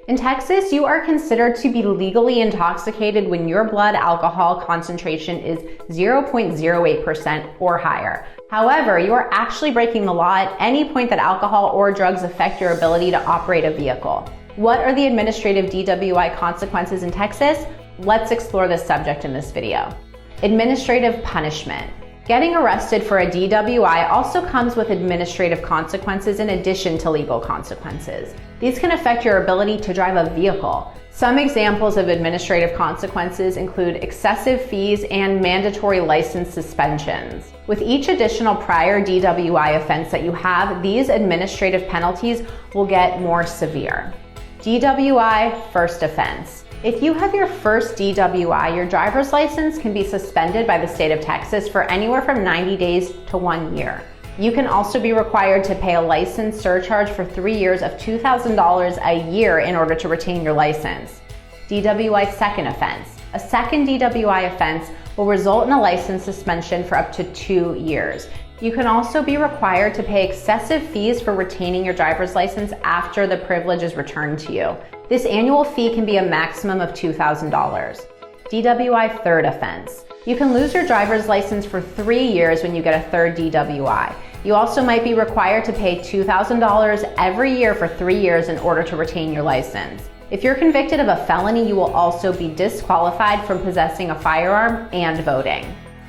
In Texas, you are considered to be legally intoxicated when your blood alcohol concentration is 0.08% or higher. However, you are actually breaking the law at any point that alcohol or drugs affect your ability to operate a vehicle. What are the administrative DWI consequences in Texas? Let's explore this subject in this video. Administrative punishment. Getting arrested for a DWI also comes with administrative consequences in addition to legal consequences. These can affect your ability to drive a vehicle. Some examples of administrative consequences include excessive fees and mandatory license suspensions. With each additional prior DWI offense that you have, these administrative penalties will get more severe. DWI First Offense. If you have your first DWI, your driver's license can be suspended by the state of Texas for anywhere from 90 days to 1 year. You can also be required to pay a license surcharge for 3 years of $2,000 a year in order to retain your license. DWI Second Offense. A second DWI offense will result in a license suspension for up to 2 years. You can also be required to pay excessive fees for retaining your driver's license after the privilege is returned to you. This annual fee can be a maximum of $2,000. DWI Third Offense. You can lose your driver's license for 3 years when you get a third DWI. You also might be required to pay $2,000 every year for 3 years in order to retain your license. If you're convicted of a felony, you will also be disqualified from possessing a firearm and voting.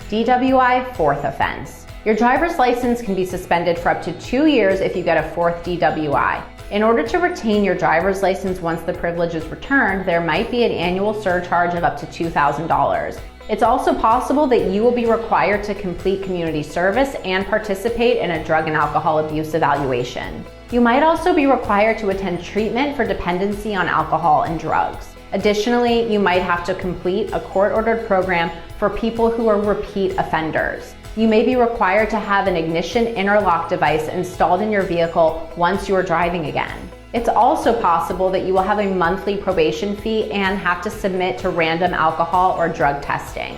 DWI Fourth Offense. Your driver's license can be suspended for up to 2 years if you get a fourth DWI. In order to retain your driver's license once the privilege is returned, there might be an annual surcharge of up to $2,000. It's also possible that you will be required to complete community service and participate in a drug and alcohol abuse evaluation. You might also be required to attend treatment for dependency on alcohol and drugs. Additionally, you might have to complete a court-ordered program for people who are repeat offenders. You may be required to have an ignition interlock device installed in your vehicle once you are driving again. It's also possible that you will have a monthly probation fee and have to submit to random alcohol or drug testing.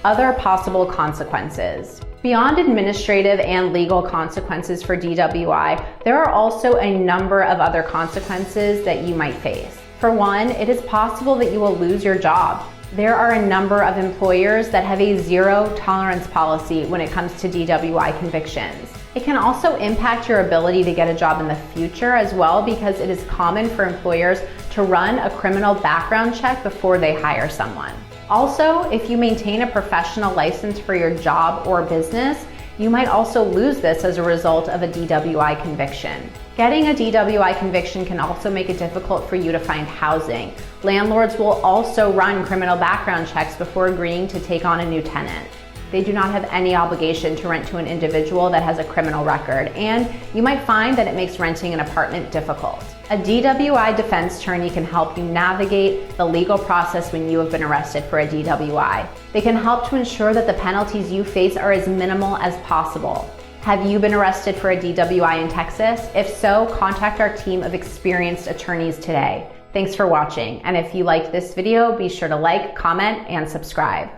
Other possible consequences. Beyond administrative and legal consequences for DWI, there are also a number of other consequences that you might face. For one, it is possible that you will lose your job. There are a number of employers that have a zero tolerance policy when it comes to DWI convictions. It can also impact your ability to get a job in the future as well, because it is common for employers to run a criminal background check before they hire someone. Also, if you maintain a professional license for your job or business, you might also lose this as a result of a DWI conviction. Getting a DWI conviction can also make it difficult for you to find housing. Landlords will also run criminal background checks before agreeing to take on a new tenant. They do not have any obligation to rent to an individual that has a criminal record, and you might find that it makes renting an apartment difficult. A DWI defense attorney can help you navigate the legal process when you have been arrested for a DWI. They can help to ensure that the penalties you face are as minimal as possible. Have you been arrested for a DWI in Texas? If so, contact our team of experienced attorneys today. Thanks for watching, and if you liked this video, be sure to like, comment, and subscribe.